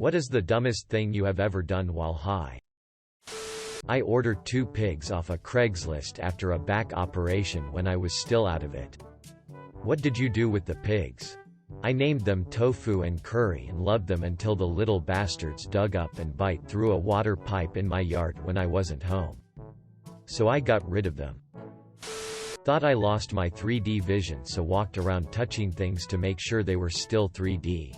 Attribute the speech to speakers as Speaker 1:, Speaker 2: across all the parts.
Speaker 1: What is the dumbest thing you have ever done while high? I ordered 2 pigs off a Craigslist after a back operation when I was still out of it. What did you do with the pigs? I named them Tofu and Curry and loved them until the little bastards dug up and bite through a water pipe in my yard when I wasn't home. So I got rid of them. Thought I lost my 3D vision, so walked around touching things to make sure they were still 3D.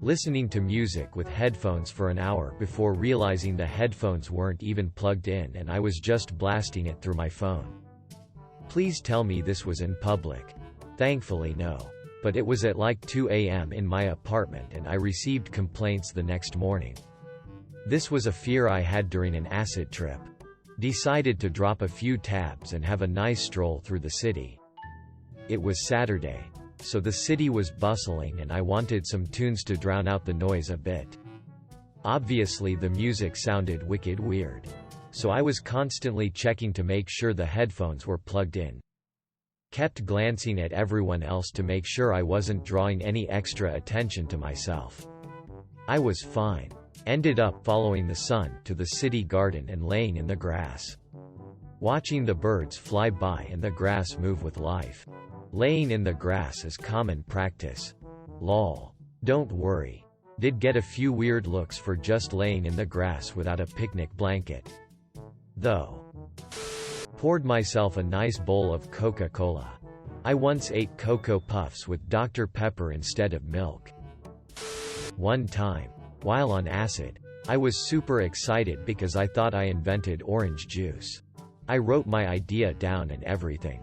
Speaker 1: Listening to music with headphones for an hour before realizing the headphones weren't even plugged in and I was just blasting it through my phone. Please tell me this was in public. Thankfully no. But it was at like 2 a.m. in my apartment and I received complaints the next morning. This was a fear I had during an acid trip. Decided to drop a few tabs and have a nice stroll through the city. It was Saturday, so the city was bustling and I wanted some tunes to drown out the noise a bit. Obviously the music sounded wicked weird. So I was constantly checking to make sure the headphones were plugged in. Kept glancing at everyone else to make sure I wasn't drawing any extra attention to myself. I was fine. Ended up following the sun to the city garden and laying in the grass. Watching the birds fly by and the grass move with life. Laying in the grass is common practice. Lol. Don't worry. Did get a few weird looks for just laying in the grass without a picnic blanket. Though. Poured myself a nice bowl of Coca-Cola. I once ate Cocoa Puffs with Dr. Pepper instead of milk. One time, while on acid, I was super excited because I thought I invented orange juice. I wrote my idea down and everything.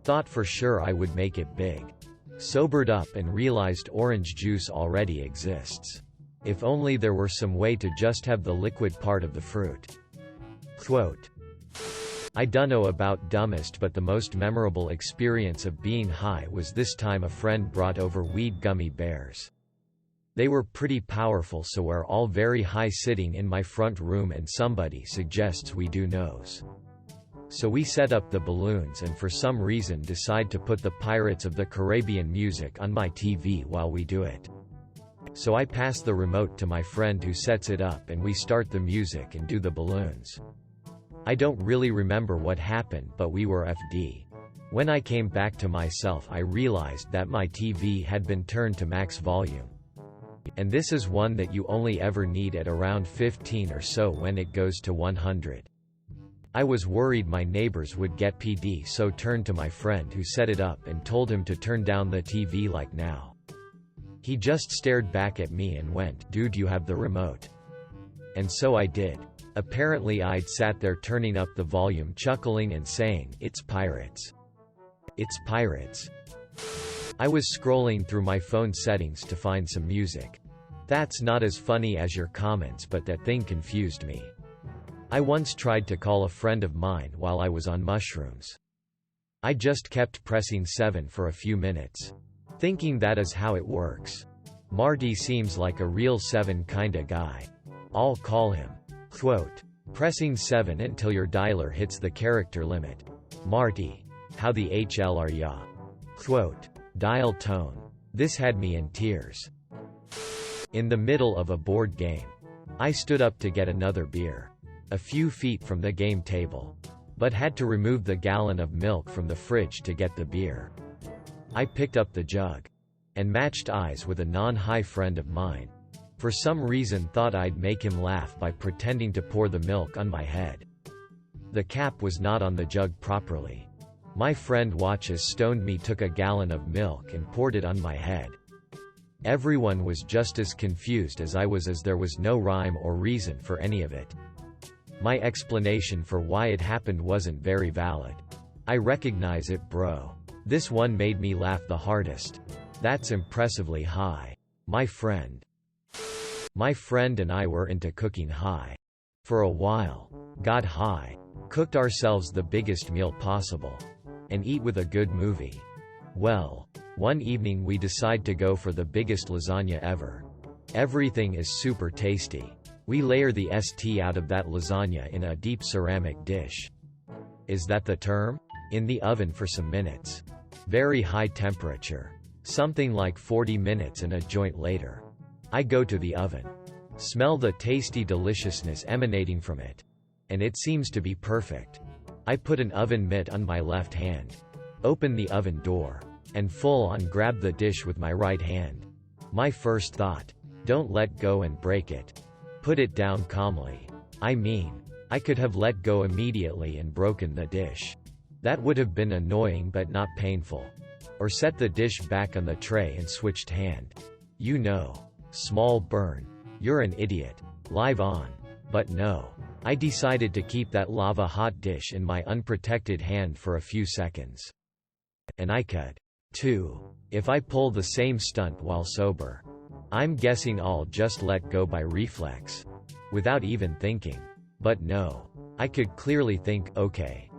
Speaker 1: Thought for sure I would make it big. Sobered up and realized orange juice already exists. If only there were some way to just have the liquid part of the fruit. Quote. I dunno about dumbest, but the most memorable experience of being high was this time a friend brought over weed gummy bears. They were pretty powerful, so we're all very high sitting in my front room and somebody suggests we do nose. So we set up the balloons and for some reason decide to put the Pirates of the Caribbean music on my TV while we do it. So I pass the remote to my friend who sets it up and we start the music and do the balloons. I don't really remember what happened, but we were FD. When I came back to myself I realized that my TV had been turned to max volume. And this is one that you only ever need at around 15 or so when it goes to 100. I was worried my neighbors would get PD, so turned to my friend who set it up and told him to turn down the TV like now. He just stared back at me and went, "Dude, you have the remote." And so I did. Apparently I'd sat there turning up the volume, chuckling and saying, "It's pirates. It's pirates." I was scrolling through my phone settings to find some music. That's not as funny as your comments, but that thing confused me. I once tried to call a friend of mine while I was on mushrooms. I just kept pressing 7 for a few minutes. Thinking that is how it works. Marty seems like a real 7 kinda guy. I'll call him. Quote. Pressing 7 until your dialer hits the character limit. Marty. How the HL are ya? Quote. Dial tone. This had me in tears. In the middle of a board game. I stood up to get another beer. A few feet from the game table. But had to remove the gallon of milk from the fridge to get the beer. I picked up the jug. And matched eyes with a non-high friend of mine. For some reason thought I'd make him laugh by pretending to pour the milk on my head. The cap was not on the jug properly. My friend watch as stoned me took a gallon of milk and poured it on my head. Everyone was just as confused as I was, as there was no rhyme or reason for any of it. My explanation for why it happened wasn't very valid. I recognize it, bro. This one made me laugh the hardest. That's impressively high. My friend and I were into cooking high. For a while. Got high. Cooked ourselves the biggest meal possible. And eat with a good movie. Well, one evening we decide to go for the biggest lasagna ever. Everything is super tasty. We layer the ST out of that lasagna in a deep ceramic dish. Is that the term? In the oven for some minutes. Very high temperature. Something like 40 minutes and a joint later. I go to the oven. Smell the tasty deliciousness emanating from it. And it seems to be perfect. I put an oven mitt on my left hand. Open the oven door. And full on grab the dish with my right hand. My first thought. Don't let go and break it. Put it down calmly. I mean, I could have let go immediately and broken the dish. That would have been annoying but not painful. Or set the dish back on the tray and switched hand. You know. Small burn. You're an idiot. Live on. But no. I decided to keep that lava-hot dish in my unprotected hand for a few seconds. And I could, too, if I pull the same stunt while sober. I'm guessing I'll just let go by reflex. Without even thinking. But no. I could clearly think, okay.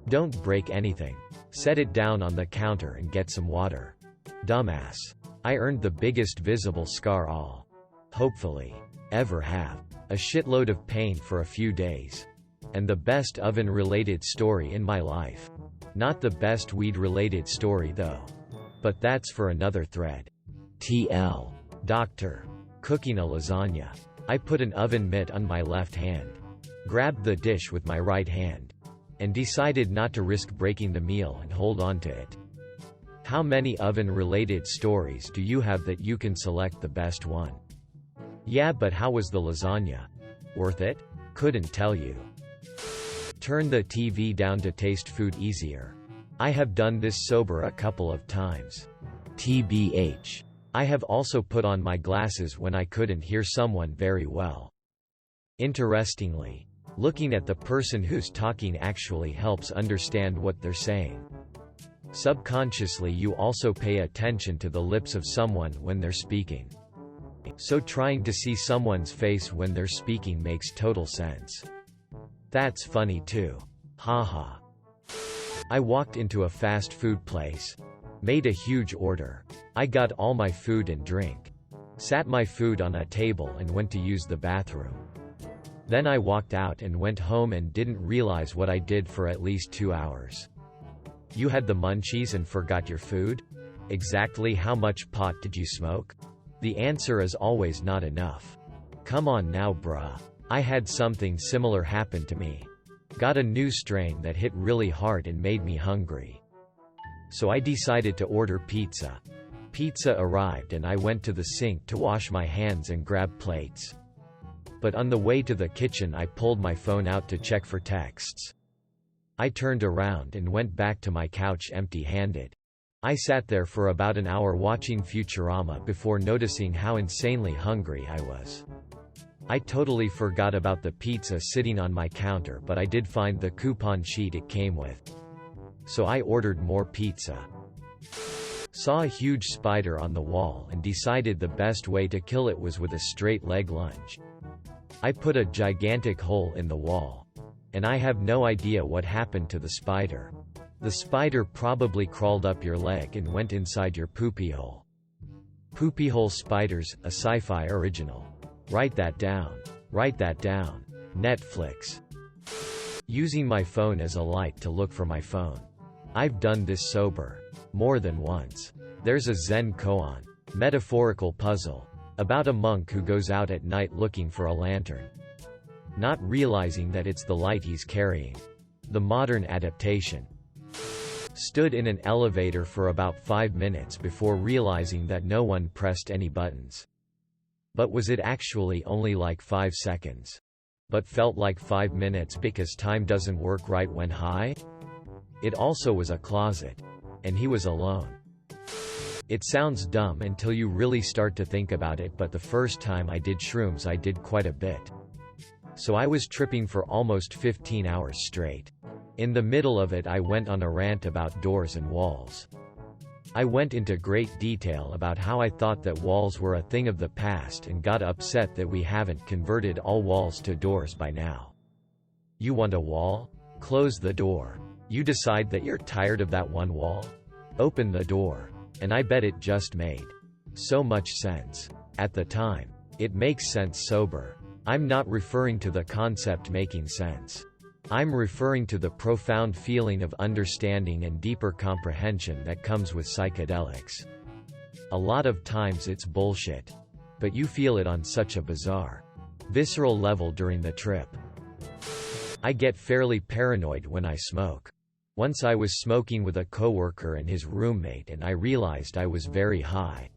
Speaker 1: Don't break anything. Set it down on the counter and get some water. Dumbass. I earned the biggest visible scar I'll, hopefully, ever have. A shitload of pain for a few days. And the best oven-related story in my life. Not the best weed-related story though. But that's for another thread. TL. Doctor. Cooking a lasagna. I put an oven mitt on my left hand. Grabbed the dish with my right hand. And decided not to risk breaking the meal and hold on to it. How many oven-related stories do you have that you can select the best one? Yeah, but how was the lasagna? Worth it? Couldn't tell you. Turn the TV down to taste food easier. I have done this sober a couple of times. TBH. I have also put on my glasses when I couldn't hear someone very well. Interestingly, looking at the person who's talking actually helps understand what they're saying. Subconsciously, you also pay attention to the lips of someone when they're speaking. So trying to see someone's face when they're speaking makes total sense. That's funny too. Haha. I walked into a fast food place. Made a huge order. I got all my food and drink. Sat my food on a table and went to use the bathroom. Then I walked out and went home and didn't realize what I did for at least 2 hours. You had the munchies and forgot your food? Exactly how much pot did you smoke? The answer is always not enough. Come on now bruh. I had something similar happen to me. Got a new strain that hit really hard and made me hungry. So I decided to order pizza. Pizza arrived and I went to the sink to wash my hands and grab plates. But on the way to the kitchen I pulled my phone out to check for texts. I turned around and went back to my couch empty-handed. I sat there for about an hour watching Futurama before noticing how insanely hungry I was. I totally forgot about the pizza sitting on my counter, but I did find the coupon sheet it came with. So I ordered more pizza. Saw a huge spider on the wall and decided the best way to kill it was with a straight leg lunge. I put a gigantic hole in the wall. And I have no idea what happened to the spider. The spider probably crawled up your leg and went inside your poopy hole. Poopy hole spiders, a sci-fi original. Write that down. Write that down. Netflix. Using my phone as a light to look for my phone. I've done this sober. More than once. There's a Zen koan, metaphorical puzzle, about a monk who goes out at night looking for a lantern. Not realizing that it's the light he's carrying. The modern adaptation. Stood in an elevator for about 5 minutes before realizing that no one pressed any buttons. But was it actually only like 5 seconds? But felt like 5 minutes because time doesn't work right when high? It also was a closet. And he was alone. It sounds dumb until you really start to think about it, but the first time I did shrooms I did quite a bit. So I was tripping for almost 15 hours straight. In the middle of it I went on a rant about doors and walls. I went into great detail about how I thought that walls were a thing of the past and got upset that we haven't converted all walls to doors by now. You want a wall? Close the door. You decide that you're tired of that one wall? Open the door. And I bet it just made so much sense. At the time. It makes sense sober. I'm not referring to the concept making sense. I'm referring to the profound feeling of understanding and deeper comprehension that comes with psychedelics. A lot of times it's bullshit. but you feel it on such a bizarre, visceral level during the trip. I get fairly paranoid when I smoke. Once I was smoking with a coworker and his roommate and I realized I was very high.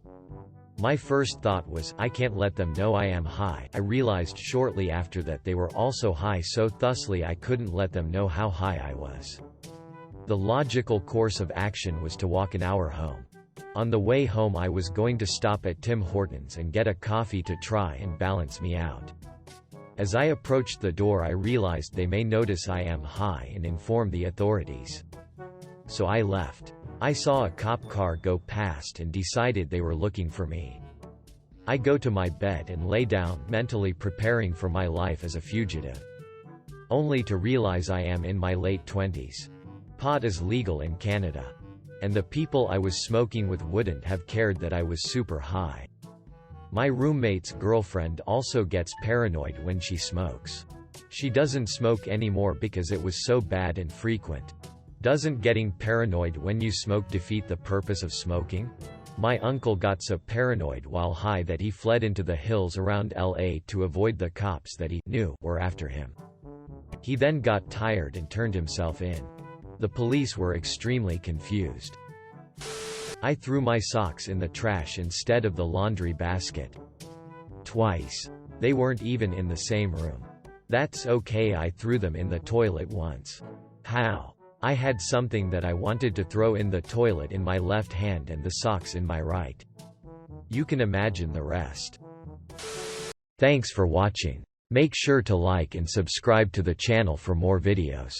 Speaker 1: My first thought was, I can't let them know I am high. I realized shortly after that they were also high, so thusly I couldn't let them know how high I was. The logical course of action was to walk an hour home. On the way home I was going to stop at Tim Hortons and get a coffee to try and balance me out. As I approached the door I realized they may notice I am high and inform the authorities. So I left. I saw a cop car go past and decided they were looking for me. I go to my bed and lay down, mentally preparing for my life as a fugitive. Only to realize I am in my late 20s. Pot is legal in Canada. And the people I was smoking with wouldn't have cared that I was super high. My roommate's girlfriend also gets paranoid when she smokes. She doesn't smoke anymore because it was so bad and frequent. Doesn't getting paranoid when you smoke defeat the purpose of smoking? My uncle got so paranoid while high that he fled into the hills around LA to avoid the cops that he knew were after him. He then got tired and turned himself in. The police were extremely confused. I threw my socks in the trash instead of the laundry basket. Twice. They weren't even in the same room. That's okay, I threw them in the toilet once. How? I had something that I wanted to throw in the toilet in my left hand and the socks in my right. You can imagine the rest. Thanks for watching. Make sure to like and subscribe to the channel for more videos.